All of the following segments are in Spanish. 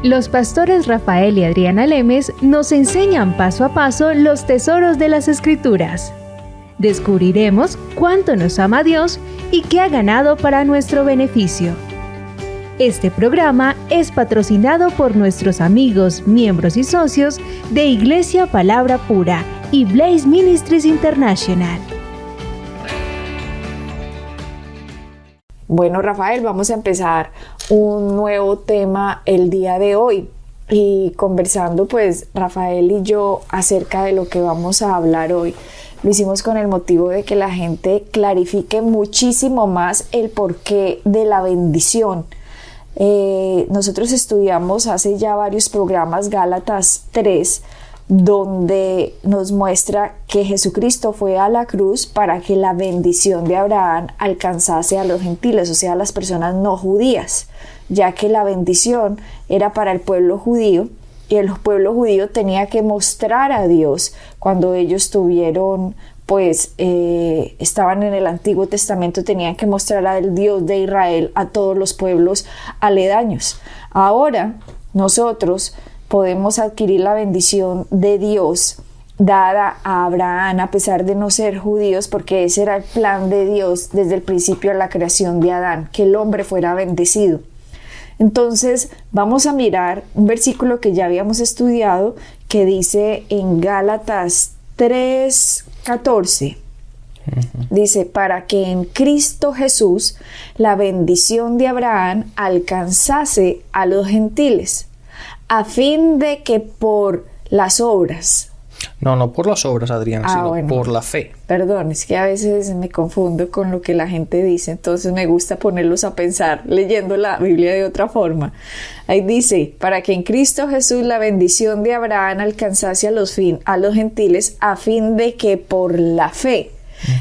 Los pastores Rafael y Adriana Lemes nos enseñan paso a paso los tesoros de las Escrituras. Descubriremos cuánto nos ama Dios y qué ha ganado para nuestro beneficio. Este programa es patrocinado por nuestros amigos, miembros y socios de Iglesia Palabra Pura y Blaze Ministries International. Bueno, Rafael, vamos a empezar un nuevo tema el día de hoy y conversando pues Rafael y yo acerca de lo que vamos a hablar hoy. Lo hicimos con el motivo de que la gente clarifique muchísimo más el porqué de la bendición. Nosotros estudiamos hace ya varios programas Gálatas 3, donde nos muestra que Jesucristo fue a la cruz para que la bendición de Abraham alcanzase a los gentiles, o sea, a las personas no judías, ya que la bendición era para el pueblo judío y el pueblo judío tenía que mostrar a Dios cuando ellos tuvieron, estaban en el Antiguo Testamento, tenían que mostrar al Dios de Israel a todos los pueblos aledaños. Ahora nosotros podemos adquirir la bendición de Dios dada a Abraham a pesar de no ser judíos, porque ese era el plan de Dios desde el principio de la creación de Adán, que el hombre fuera bendecido. Entonces vamos a mirar un versículo que ya habíamos estudiado que dice en Gálatas 3:14. Dice, para que en Cristo Jesús la bendición de Abraham alcanzase a los gentiles, a fin de que por las obras... No por las obras, Adriana, sino bueno, por la fe. Perdón, es que a veces me confundo con lo que la gente dice, entonces me gusta ponerlos a pensar leyendo la Biblia de otra forma. Ahí dice, para que en Cristo Jesús la bendición de Abraham alcanzase a los gentiles, a fin de que por la fe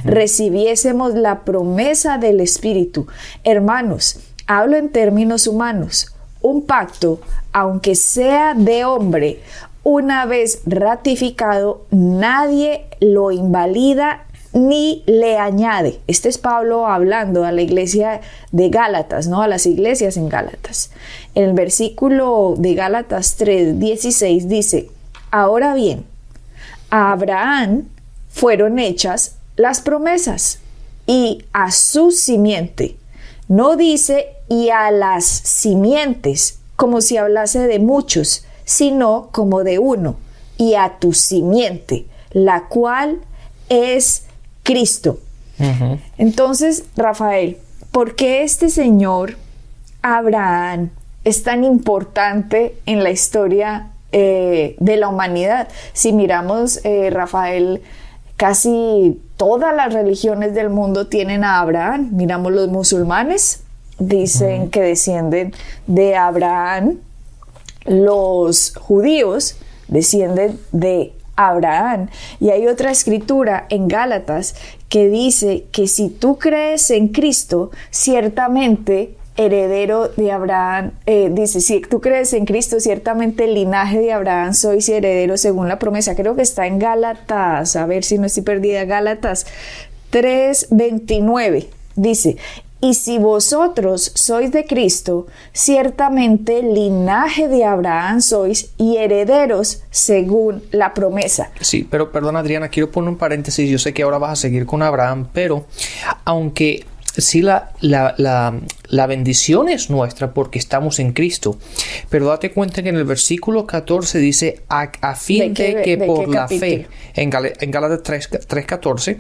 recibiésemos la promesa del Espíritu. Hermanos, hablo en términos humanos. Un pacto, aunque sea de hombre, una vez ratificado, nadie lo invalida ni le añade. Este es Pablo hablando a la iglesia de Gálatas, ¿no? A las iglesias en Gálatas. En el versículo de Gálatas 3:16 dice, ahora bien, a Abraham fueron hechas las promesas y a su simiente. No dice y a las simientes, como si hablase de muchos, sino como de uno, y a tu simiente, la cual es Cristo. Entonces, Rafael, ¿por qué este señor Abraham es tan importante en la historia de la humanidad? Si miramos, Rafael, casi todas las religiones del mundo tienen a Abraham. Miramos los musulmanes, dicen que descienden de Abraham. Los judíos descienden de Abraham. Y hay otra escritura en Gálatas que dice que si tú crees en Cristo, ciertamente heredero de Abraham, dice, si tú crees en Cristo, ciertamente el linaje de Abraham sois heredero según la promesa. Creo que está en Gálatas, a ver si no estoy perdida, Gálatas 3:29, dice, y si vosotros sois de Cristo, ciertamente linaje de Abraham sois y herederos según la promesa. Sí, pero perdón, Adriana, quiero poner un paréntesis. Yo sé que ahora vas a seguir con Abraham, pero aunque sí la bendición es nuestra porque estamos en Cristo, pero date cuenta que en el versículo 14 dice a fin de que por la fe, en Gálatas 3:14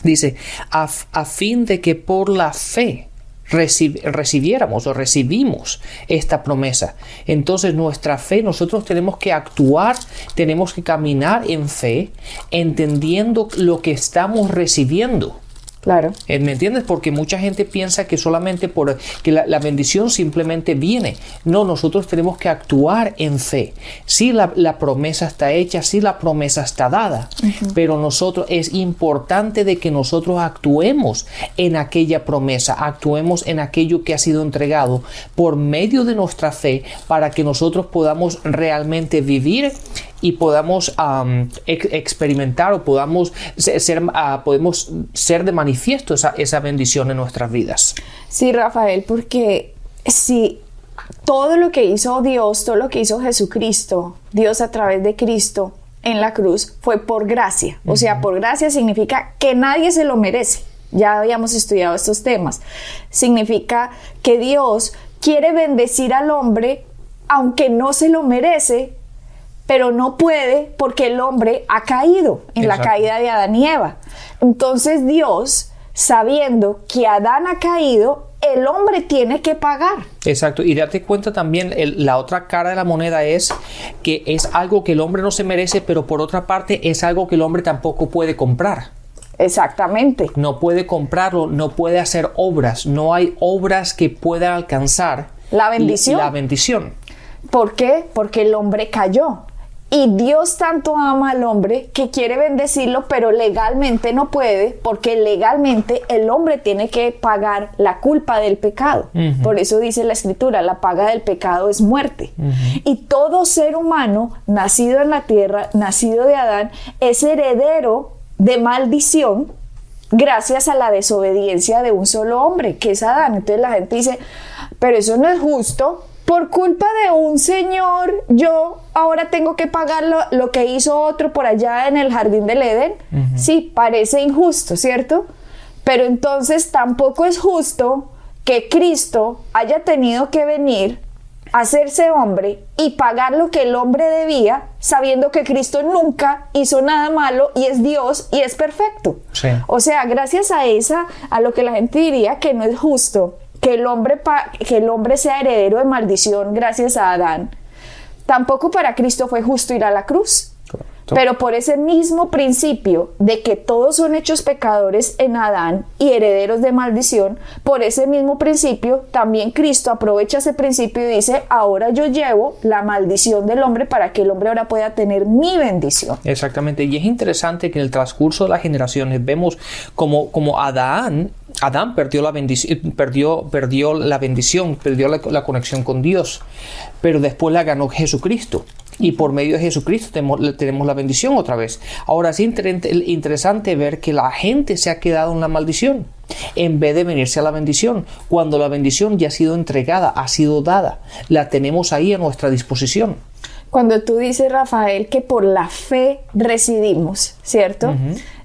dice a fin de que por la fe recibiéramos o recibimos esta promesa. Entonces nuestra fe, nosotros tenemos que actuar, tenemos que caminar en fe, entendiendo lo que estamos recibiendo. Claro. ¿Me entiendes? Porque mucha gente piensa que solamente por que la bendición simplemente viene. No, nosotros tenemos que actuar en fe. Sí, la promesa está hecha, sí, la promesa está dada, pero nosotros es importante de que nosotros actuemos en aquella promesa, actuemos en aquello que ha sido entregado por medio de nuestra fe para que nosotros podamos realmente vivir y podamos experimentar o podamos ser de manifiesto esa bendición en nuestras vidas. Sí, Rafael, porque si todo lo que hizo Dios, todo lo que hizo Jesucristo, Dios a través de Cristo en la cruz, fue por gracia. O sea, por gracia significa que nadie se lo merece. Ya habíamos estudiado estos temas. Significa que Dios quiere bendecir al hombre aunque no se lo merece, pero no puede porque el hombre ha caído en la caída de Adán y Eva. Entonces Dios, sabiendo que Adán ha caído, el hombre tiene que pagar. Exacto, y date cuenta también, la otra cara de la moneda es que es algo que el hombre no se merece, pero por otra parte es algo que el hombre tampoco puede comprar. Exactamente. No puede comprarlo, no puede hacer obras, no hay obras que puedan alcanzar la bendición. La bendición. ¿Por qué? Porque el hombre cayó. Y Dios tanto ama al hombre que quiere bendecirlo, pero legalmente no puede, porque legalmente el hombre tiene que pagar la culpa del pecado. Por eso dice la Escritura, la paga del pecado es muerte. Y todo ser humano nacido en la tierra, nacido de Adán, es heredero de maldición gracias a la desobediencia de un solo hombre, que es Adán. Entonces la gente dice, pero eso no es justo. Por culpa de un señor, yo ahora tengo que pagar lo que hizo otro por allá en el jardín del Edén. Sí, parece injusto, ¿cierto? Pero entonces tampoco es justo que Cristo haya tenido que venir a hacerse hombre y pagar lo que el hombre debía, sabiendo que Cristo nunca hizo nada malo y es Dios y es perfecto. Sí. O sea, gracias a lo que la gente diría que no es justo que el hombre sea heredero de maldición gracias a Adán. Tampoco para Cristo fue justo ir a la cruz. Correcto. Pero por ese mismo principio de que todos son hechos pecadores en Adán y herederos de maldición, por ese mismo principio también Cristo aprovecha ese principio y dice, ahora yo llevo la maldición del hombre para que el hombre ahora pueda tener mi bendición. Exactamente, y es interesante que en el transcurso de las generaciones vemos como Adán perdió la bendición, perdió la conexión con Dios, pero después la ganó Jesucristo. Y por medio de Jesucristo tenemos la bendición otra vez. Ahora es interesante ver que la gente se ha quedado en la maldición en vez de venirse a la bendición, cuando la bendición ya ha sido entregada, ha sido dada. La tenemos ahí a nuestra disposición. Cuando tú dices, Rafael, que por la fe residimos, ¿cierto?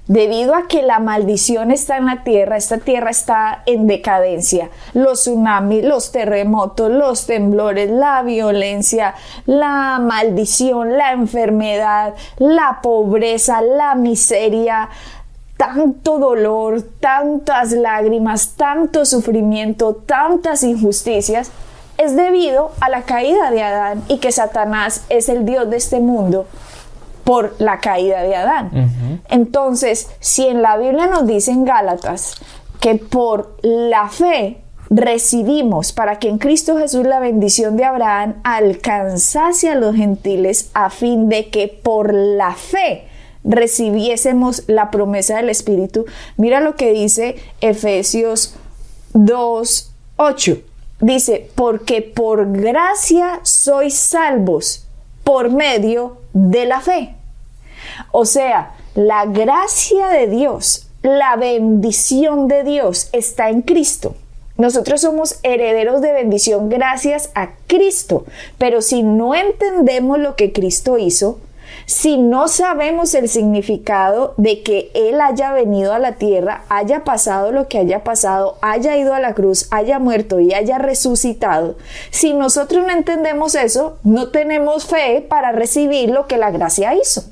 Debido a que la maldición está en la tierra, esta tierra está en decadencia. Los tsunamis, los terremotos, los temblores, la violencia, la maldición, la enfermedad, la pobreza, la miseria, tanto dolor, tantas lágrimas, tanto sufrimiento, tantas injusticias, es debido a la caída de Adán y que Satanás es el Dios de este mundo por la caída de Adán. Entonces, si en la Biblia nos dice en Gálatas que por la fe recibimos para que en Cristo Jesús la bendición de Abraham alcanzase a los gentiles a fin de que por la fe recibiésemos la promesa del Espíritu, mira lo que dice Efesios 2:8. Dice, porque por gracia sois salvos por medio de la fe. O sea, la gracia de Dios, la bendición de Dios está en Cristo. Nosotros somos herederos de bendición gracias a Cristo, pero si no entendemos lo que Cristo hizo, si no sabemos el significado de que Él haya venido a la tierra, haya pasado lo que haya pasado, haya ido a la cruz, haya muerto y haya resucitado, si nosotros no entendemos eso, no tenemos fe para recibir lo que la gracia hizo.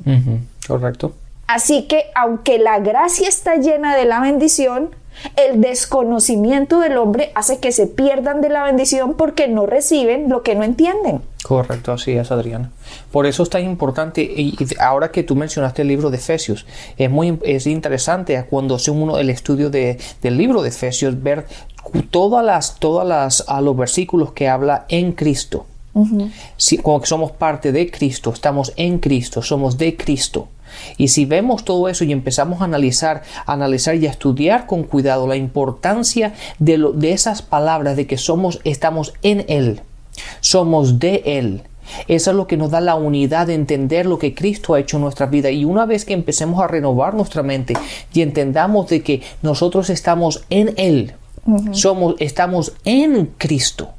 Correcto. Así que, aunque la gracia está llena de la bendición, el desconocimiento del hombre hace que se pierdan de la bendición porque no reciben lo que no entienden. Correcto, así es, Adriana. Por eso es tan importante, y ahora que tú mencionaste el libro de Efesios, es interesante cuando hace uno el estudio del libro de Efesios, ver todas los versículos que habla en Cristo. Como que somos parte de Cristo, estamos en Cristo, somos de Cristo. Y si vemos todo eso y empezamos a analizar y a estudiar con cuidado la importancia de esas palabras de que estamos en Él, somos de Él. Eso es lo que nos da la unidad de entender lo que Cristo ha hecho en nuestra vida. Y una vez que empecemos a renovar nuestra mente y entendamos de que nosotros estamos en Él, estamos en Cristo,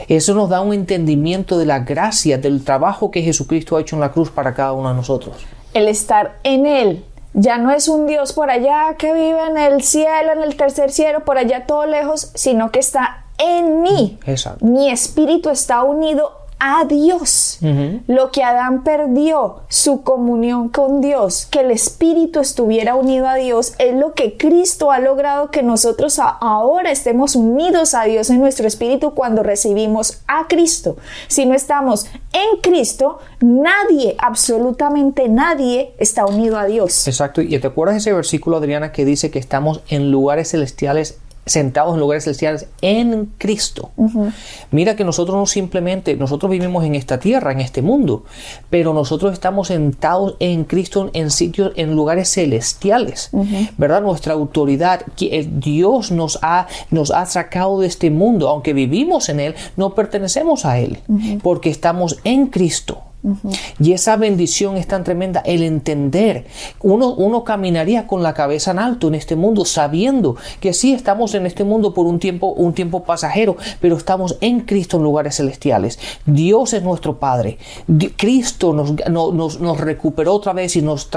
Eso nos da un entendimiento de la gracia, del trabajo que Jesucristo ha hecho en la cruz para cada uno de nosotros. El estar en Él. Ya no es un Dios por allá que vive en el cielo, en el tercer cielo, por allá todo lejos, sino que está en mí. Exacto. Mi espíritu está unido a Dios. Lo que Adán perdió, su comunión con Dios, que el espíritu estuviera unido a Dios, es lo que Cristo ha logrado que nosotros ahora estemos unidos a Dios en nuestro espíritu cuando recibimos a Cristo. Si no estamos en Cristo, nadie, absolutamente nadie, está unido a Dios. Exacto. Y te acuerdas de ese versículo, Adriana, que dice que estamos en lugares celestiales, sentados en lugares celestiales en Cristo. Mira que nosotros no simplemente, nosotros vivimos en esta tierra, en este mundo, pero nosotros estamos sentados en Cristo en sitios, en lugares celestiales, ¿verdad? Nuestra autoridad, que Dios nos ha sacado de este mundo, aunque vivimos en Él, no pertenecemos a Él, porque estamos en Cristo. Y esa bendición es tan tremenda, el entender. Uno caminaría con la cabeza en alto en este mundo, sabiendo que sí estamos en este mundo por un tiempo pasajero, pero estamos en Cristo en lugares celestiales. Dios es nuestro Padre. Cristo nos recuperó otra vez y nos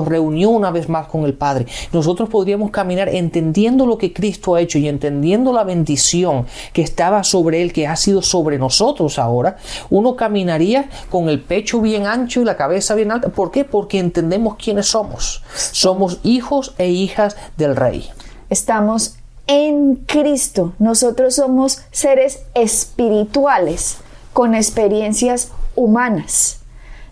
reunió una vez más con el Padre. Nosotros podríamos caminar entendiendo lo que Cristo ha hecho y entendiendo la bendición que estaba sobre Él, que ha sido sobre nosotros ahora. Uno caminaría con el pecho bien ancho y la cabeza bien alta. ¿Por qué? Porque entendemos quiénes somos. Somos hijos e hijas del Rey. Estamos en Cristo. Nosotros somos seres espirituales con experiencias humanas.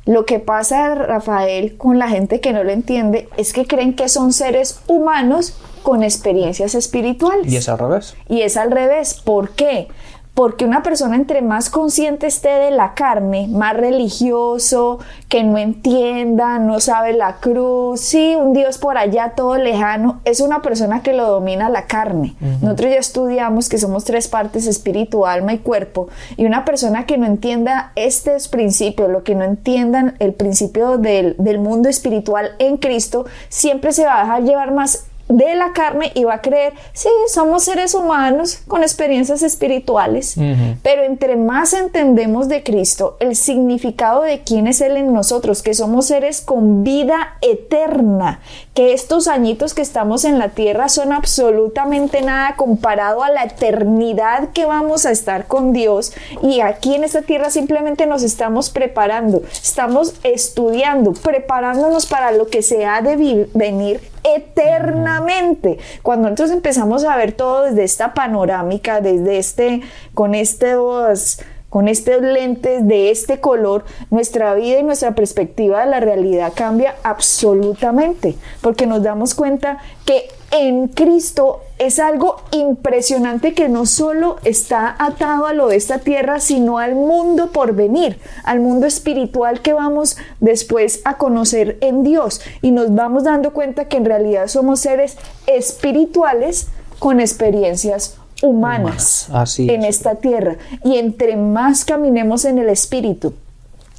Lo que pasa, Rafael, con la gente que no lo entiende es que creen que son seres humanos con experiencias espirituales. ¿Y es al revés? Y es al revés. ¿Por qué? Porque una persona entre más consciente esté de la carne, más religioso, que no entienda, no sabe la cruz, sí, un Dios por allá todo lejano, es una persona que lo domina la carne. Nosotros ya estudiamos que somos 3 partes, espíritu, alma y cuerpo, y una persona que no entienda estos principios, lo que no entiendan el principio del mundo espiritual en Cristo, siempre se va a dejar llevar más de la carne y va a creer, sí, somos seres humanos con experiencias espirituales, pero entre más entendemos de Cristo, el significado de quién es Él en nosotros, que somos seres con vida eterna, que estos añitos que estamos en la tierra son absolutamente nada comparado a la eternidad que vamos a estar con Dios, y aquí en esta tierra simplemente nos estamos preparando, estamos estudiando, preparándonos para lo que se ha de venir eternamente. Cuando nosotros empezamos a ver todo desde esta panorámica, desde con estos lentes de este color, nuestra vida y nuestra perspectiva de la realidad cambia absolutamente, porque nos damos cuenta que en Cristo es algo impresionante que no solo está atado a lo de esta tierra, sino al mundo por venir, al mundo espiritual que vamos después a conocer en Dios, y nos vamos dando cuenta que en realidad somos seres espirituales con experiencias humanas en esta tierra. Y entre más caminemos en el Espíritu,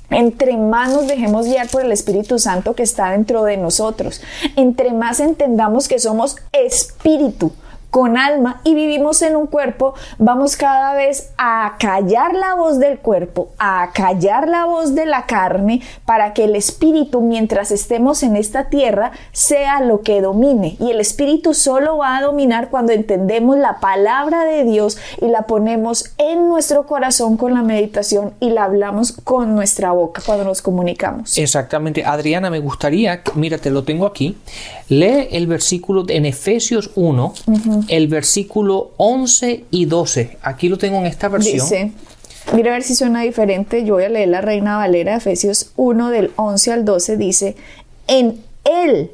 entre más nos dejemos guiar por el Espíritu Santo que está dentro de nosotros, entre más entendamos que somos espíritu con alma y vivimos en un cuerpo, vamos cada vez a callar la voz del cuerpo, a callar la voz de la carne, para que el espíritu, mientras estemos en esta tierra, sea lo que domine. Y el espíritu solo va a dominar cuando entendemos la palabra de Dios y la ponemos en nuestro corazón con la meditación y la hablamos con nuestra boca cuando nos comunicamos. Exactamente. Adriana, me gustaría, mira, te lo tengo aquí, lee el versículo en Efesios 1, el versículo 11 y 12. Aquí lo tengo en esta versión. Dice, mira a ver si suena diferente. Yo voy a leer la Reina Valera. Efesios 1 del 11 al 12 dice: en Él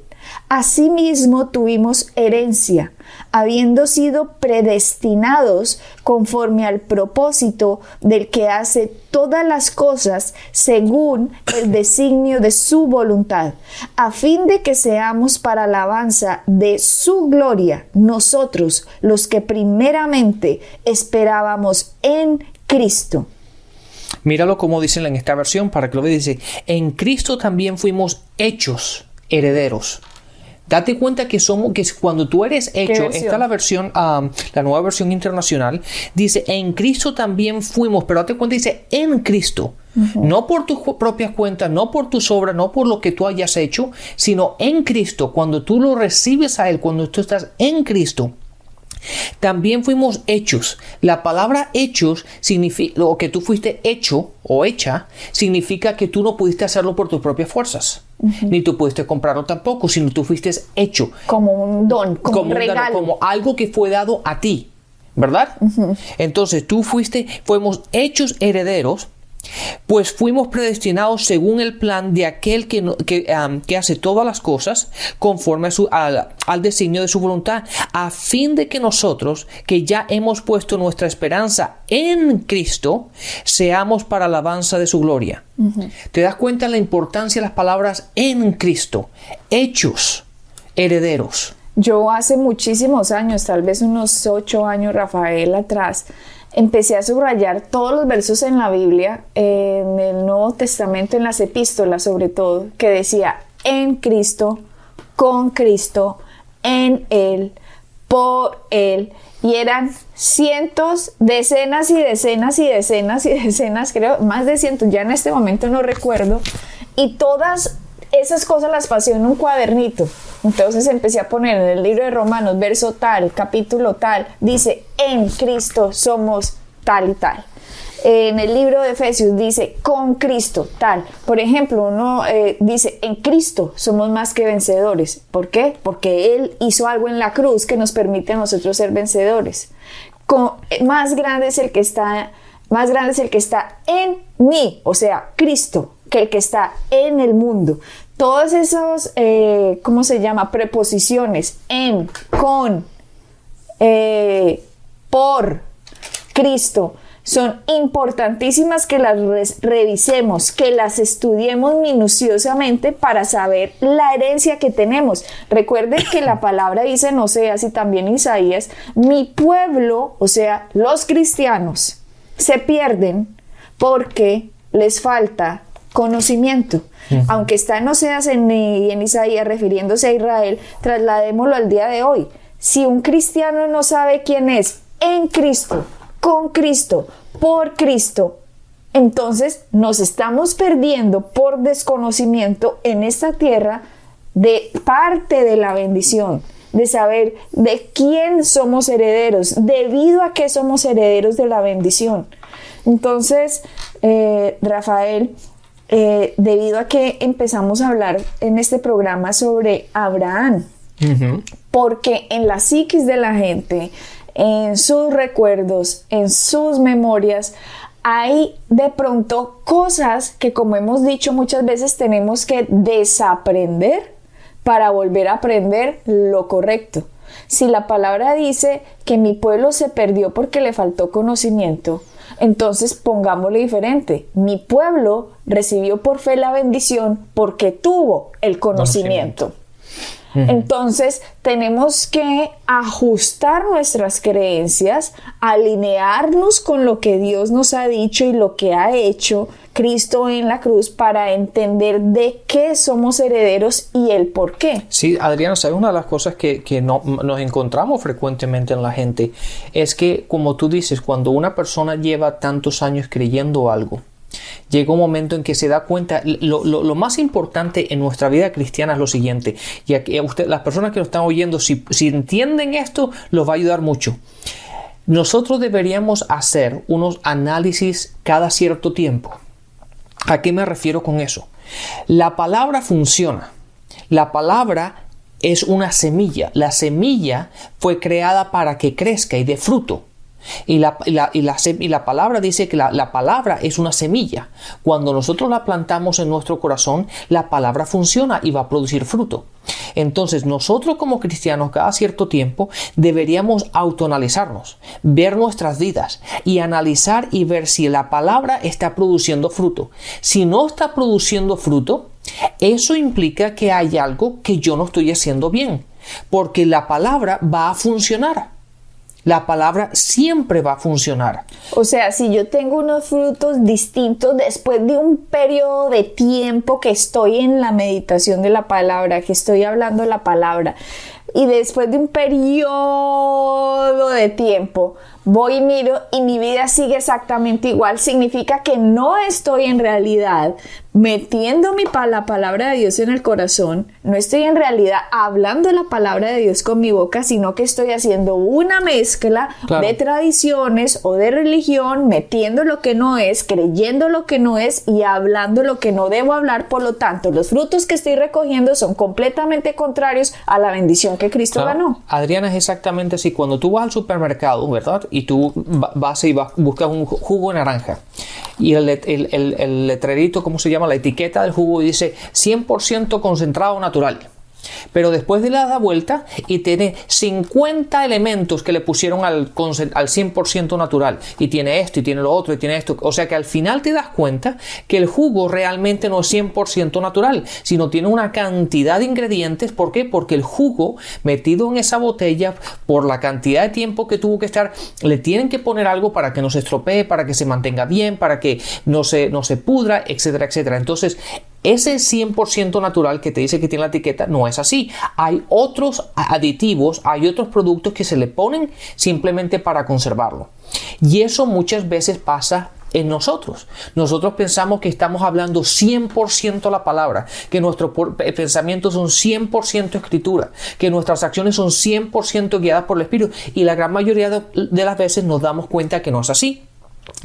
asimismo tuvimos herencia, habiendo sido predestinados conforme al propósito del que hace todas las cosas según el designio de su voluntad, a fin de que seamos para alabanza de su gloria, nosotros los que primeramente esperábamos en Cristo. Míralo como dicen en esta versión para que lo veas. Dice: en Cristo también fuimos hechos herederos Date cuenta que cuando tú eres hecho, esta es la nueva versión internacional, dice, en Cristo también fuimos, pero date cuenta, dice, en Cristo. No por tus propias cuentas, no por tus obras, no por lo que tú hayas hecho, sino en Cristo. Cuando tú lo recibes a Él, cuando tú estás en Cristo, también fuimos hechos. La palabra hechos significa, o que tú fuiste hecho o hecha, significa que tú no pudiste hacerlo por tus propias fuerzas. Ni tú pudiste comprarlo tampoco, sino tú fuiste hecho. Como un don, como un regalo. Como algo que fue dado a ti, ¿verdad? Entonces fuimos hechos herederos, pues fuimos predestinados según el plan de aquel que hace todas las cosas conforme al designio de su voluntad, a fin de que nosotros, que ya hemos puesto nuestra esperanza en Cristo, seamos para alabanza de su gloria. ¿Te das cuenta de la importancia de las palabras en Cristo? Hechos herederos. Yo hace muchísimos años, tal vez unos 8 años, Rafael, atrás, empecé a subrayar todos los versos en la Biblia, en el Nuevo Testamento, en las epístolas sobre todo, que decía en Cristo, con Cristo, en Él, por Él. Y eran cientos, decenas y decenas y decenas y decenas, creo, más de cientos, ya en este momento no recuerdo. Y todas esas cosas las pasé en un cuadernito. Entonces empecé a poner en el libro de Romanos, verso tal, capítulo tal, dice, en Cristo somos tal y tal. En el libro de Efesios dice, con Cristo tal. Por ejemplo, uno dice, en Cristo somos más que vencedores. ¿Por qué? Porque Él hizo algo en la cruz que nos permite a nosotros ser vencedores. Más grande es el que está en mí, o sea, Cristo, que el que está en el mundo. Todos esos, preposiciones, en, con, por, Cristo, son importantísimas que las revisemos, que las estudiemos minuciosamente para saber la herencia que tenemos. Recuerden que la palabra dice en Oseas y también en Isaías, mi pueblo, o sea, los cristianos, se pierden porque les falta conocimiento. Aunque está en Oseas y en Isaías refiriéndose a Israel, trasladémoslo al día de hoy. Si un cristiano no sabe quién es en Cristo, con Cristo, por Cristo, entonces nos estamos perdiendo por desconocimiento en esta tierra de parte de la bendición, de saber de quién somos herederos, debido a que somos herederos de la bendición. Entonces, Rafael, debido a que empezamos a hablar en este programa sobre Abraham, porque en la psiquis de la gente, en sus recuerdos, en sus memorias, hay de pronto cosas que, como hemos dicho muchas veces, tenemos que desaprender para volver a aprender lo correcto. Si la palabra dice que mi pueblo se perdió porque le faltó conocimiento, entonces pongámosle diferente. Mi pueblo recibió por fe la bendición porque tuvo el conocimiento. Entonces tenemos que ajustar nuestras creencias, alinearnos con lo que Dios nos ha dicho y lo que ha hecho Cristo en la cruz para entender de qué somos herederos y el por qué. Sí, Adriana, ¿sabes? Una de las cosas que nos encontramos frecuentemente en la gente es que, como tú dices, cuando una persona lleva tantos años creyendo algo, llega un momento en que se da cuenta. Lo más importante en nuestra vida cristiana es lo siguiente, y aquí las personas que nos están oyendo, si entienden esto, los va a ayudar mucho. Nosotros deberíamos hacer unos análisis cada cierto tiempo. ¿A qué me refiero con eso? La palabra funciona. La palabra es una semilla. La semilla fue creada para que crezca y dé fruto. Y la palabra dice que la palabra es una semilla. Cuando nosotros la plantamos en nuestro corazón, la palabra funciona y va a producir fruto. Entonces nosotros como cristianos cada cierto tiempo deberíamos autoanalizarnos, ver nuestras vidas y analizar y ver si la palabra está produciendo fruto. Si no está produciendo fruto, eso implica que hay algo que yo no estoy haciendo bien, porque la palabra va a funcionar. La palabra siempre va a funcionar. O sea, si yo tengo unos frutos distintos después de un periodo de tiempo que estoy en la meditación de la palabra, que estoy hablando la palabra, y después de un periodo de tiempo voy y miro y mi vida sigue exactamente igual, significa que no estoy en realidad metiendo la palabra de Dios en el corazón, no estoy en realidad hablando la palabra de Dios con mi boca, sino que estoy haciendo una mezcla de tradiciones o de religión, metiendo lo que no es, creyendo lo que no es y hablando lo que no debo hablar. Por lo tanto, los frutos que estoy recogiendo son completamente contrarios a la bendición que Cristo ganó. Adriana, es exactamente así. Cuando tú vas al supermercado, ¿verdad? Y tú vas buscas un jugo de naranja y el letrerito, ¿cómo se llama? La etiqueta del jugo dice 100% concentrado natural. Pero después le das la vuelta y tiene 50 elementos que le pusieron al 100% natural. Y tiene esto, y tiene lo otro, y tiene esto. O sea que al final te das cuenta que el jugo realmente no es 100% natural, sino tiene una cantidad de ingredientes. ¿Por qué? Porque el jugo metido en esa botella, por la cantidad de tiempo que tuvo que estar, le tienen que poner algo para que no se estropee, para que se mantenga bien, para que no se pudra, etcétera, etcétera. Entonces, ese 100% natural que te dice que tiene la etiqueta no es así. Hay otros aditivos, hay otros productos que se le ponen simplemente para conservarlo. Y eso muchas veces pasa en nosotros. Nosotros pensamos que estamos hablando 100% la palabra, que nuestros pensamientos son 100% escritura, que nuestras acciones son 100% guiadas por el Espíritu. Y la gran mayoría de las veces nos damos cuenta que no es así.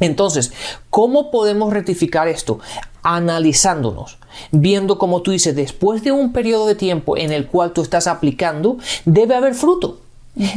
Entonces, ¿cómo podemos rectificar esto? Analizándonos, viendo, como tú dices, después de un periodo de tiempo en el cual tú estás aplicando, debe haber fruto.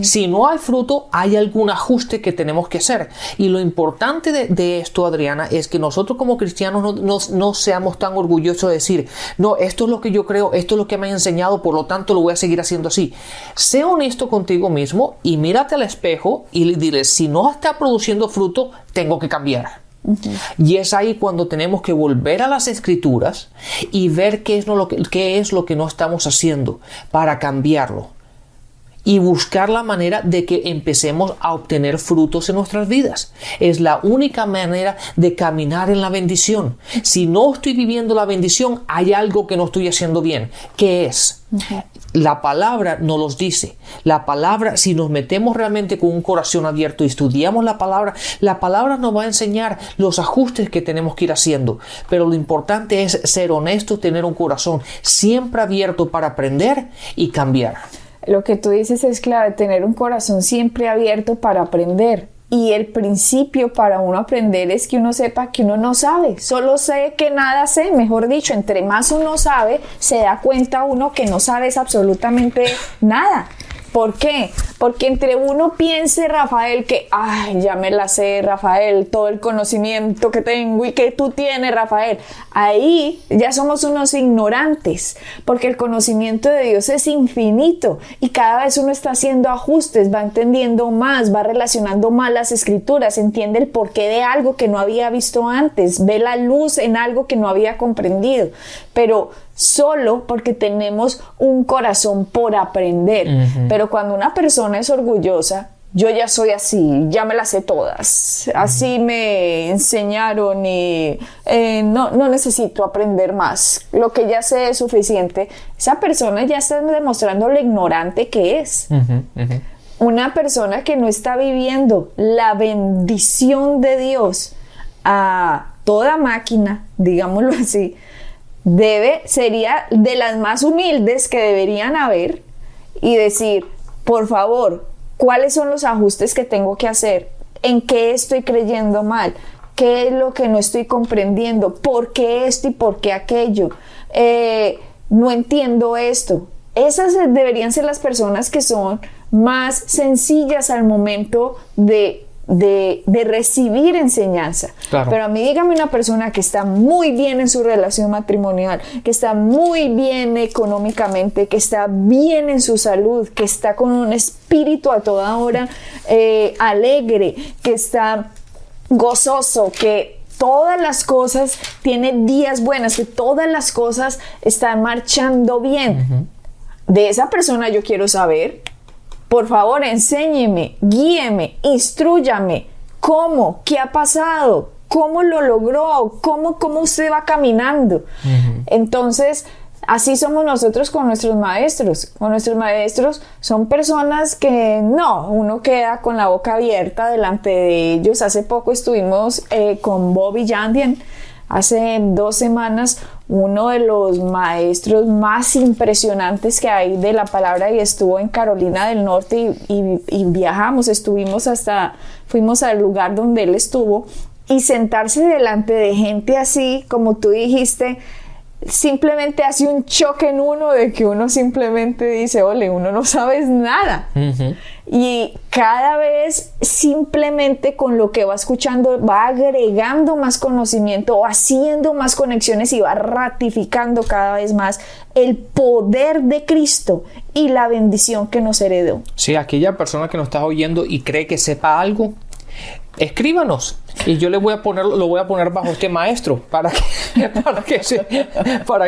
Si no hay fruto, hay algún ajuste que tenemos que hacer. Y lo importante de esto, Adriana, es que nosotros como cristianos no seamos tan orgullosos de decir, no, esto es lo que yo creo, esto es lo que me han enseñado, por lo tanto lo voy a seguir haciendo así. Sé honesto contigo mismo y mírate al espejo y dile, si no está produciendo fruto, tengo que cambiar. Y es ahí cuando tenemos que volver a las Escrituras y ver qué es lo que no estamos haciendo para cambiarlo. Y buscar la manera de que empecemos a obtener frutos en nuestras vidas. Es la única manera de caminar en la bendición. Si no estoy viviendo la bendición, hay algo que no estoy haciendo bien. ¿Qué es? La palabra nos los dice. La palabra, si nos metemos realmente con un corazón abierto y estudiamos la palabra nos va a enseñar los ajustes que tenemos que ir haciendo. Pero lo importante es ser honesto, tener un corazón siempre abierto para aprender y cambiar. Lo que tú dices es clave, tener un corazón siempre abierto para aprender. Y el principio para uno aprender es que uno sepa que uno no sabe. Solo sé que nada sé. Mejor dicho, entre más uno sabe, se da cuenta uno que no sabes absolutamente nada. ¿Por qué? Porque entre uno piense, Rafael, que ya me la sé, Rafael, todo el conocimiento que tengo y que tú tienes, Rafael, ahí ya somos unos ignorantes, porque el conocimiento de Dios es infinito y cada vez uno está haciendo ajustes, va entendiendo más, va relacionando más las Escrituras, entiende el porqué de algo que no había visto antes, ve la luz en algo que no había comprendido, pero solo porque tenemos un corazón por aprender. Pero cuando una persona es orgullosa, yo ya soy así, ya me las sé todas, así me enseñaron y no necesito aprender más, lo que ya sé es suficiente, esa persona ya está demostrando lo ignorante que es. Una persona que no está viviendo la bendición de Dios a toda máquina, digámoslo así, sería de las más humildes que deberían haber y decir, por favor, ¿cuáles son los ajustes que tengo que hacer? ¿En qué estoy creyendo mal? ¿Qué es lo que no estoy comprendiendo? ¿Por qué esto y por qué aquello? No entiendo esto. Esas deberían ser las personas que son más sencillas al momento de recibir enseñanza. Claro. Pero a mí dígame una persona que está muy bien en su relación matrimonial, que está muy bien económicamente, que está bien en su salud, que está con un espíritu a toda hora alegre, que está gozoso, que todas las cosas tiene días buenas, que todas las cosas están marchando bien. De esa persona yo quiero saber Por favor, enséñeme, guíeme, instrúyame. ¿Cómo? ¿Qué ha pasado? ¿Cómo lo logró? ¿Cómo usted va caminando? Entonces, así somos nosotros con nuestros maestros. Con nuestros maestros son personas que uno queda con la boca abierta delante de ellos. Hace poco estuvimos con Bobby Yandian. Hace 2 semanas, uno de los maestros más impresionantes que hay de la palabra, y estuvo en Carolina del Norte y viajamos, fuimos al lugar donde él estuvo, y sentarse delante de gente así, como tú dijiste, simplemente hace un choque en uno de que uno simplemente dice, ole, uno no sabes nada. Y cada vez simplemente con lo que va escuchando va agregando más conocimiento, va haciendo más conexiones y va ratificando cada vez más el poder de Cristo y la bendición que nos heredó. Sí, aquella persona que nos está oyendo y cree que sepa algo, escríbanos y yo lo voy a poner bajo este maestro para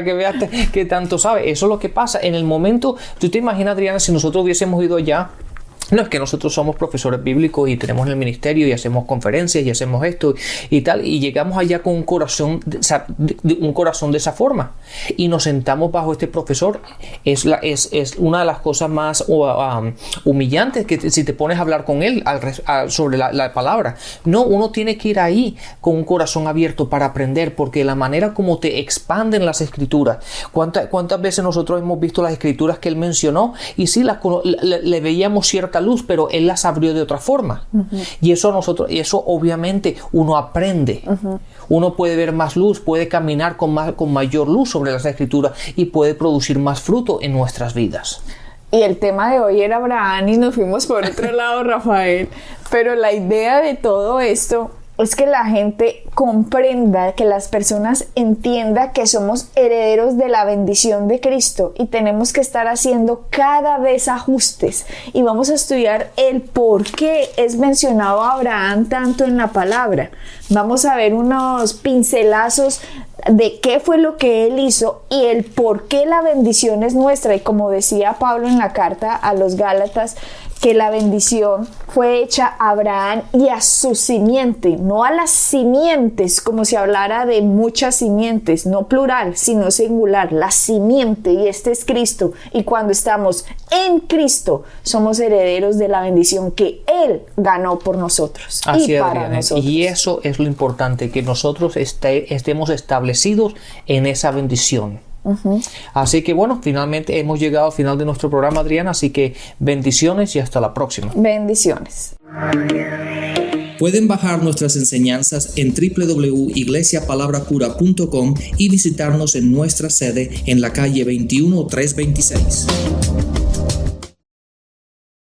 que veas que tanto sabe. Eso es lo que pasa en el momento. ¿Tú te imaginas, Adriana, si nosotros hubiésemos ido allá? No es que nosotros somos profesores bíblicos y tenemos el ministerio y hacemos conferencias y hacemos esto y tal, y llegamos allá con un corazón de esa forma y nos sentamos bajo este profesor. Es una de las cosas más humillantes, que si te pones a hablar con él sobre la palabra. No, uno tiene que ir ahí con un corazón abierto para aprender, porque la manera como te expanden las escrituras. ¿Cuántas veces nosotros hemos visto las escrituras que él mencionó y sí le veíamos cierta luz, pero él las abrió de otra forma? Y eso obviamente uno aprende. Uno puede ver más luz, puede caminar con mayor luz sobre las escrituras y puede producir más fruto en nuestras vidas. Y el tema de hoy era Abraham y nos fuimos por otro lado, Rafael, pero la idea de todo esto es que la gente comprenda, que las personas entiendan que somos herederos de la bendición de Cristo y tenemos que estar haciendo cada vez ajustes, y vamos a estudiar el por qué es mencionado a Abraham tanto en la palabra. Vamos a ver unos pincelazos de qué fue lo que él hizo y el por qué la bendición es nuestra. Y como decía Pablo en la carta a los Gálatas, que la bendición fue hecha a Abraham y a su simiente, no a las simientes, como si hablara de muchas simientes, no plural, sino singular, la simiente, y este es Cristo. Y cuando estamos en Cristo, somos herederos de la bendición que Él ganó por nosotros. Así y es, para nosotros. Y eso es lo importante, que nosotros estemos establecidos en esa bendición. Así que bueno, finalmente hemos llegado al final de nuestro programa, Adriana, así que bendiciones y hasta la próxima. Bendiciones. Pueden bajar nuestras enseñanzas en www.iglesiapalabracura.com y visitarnos en nuestra sede en la calle 21326.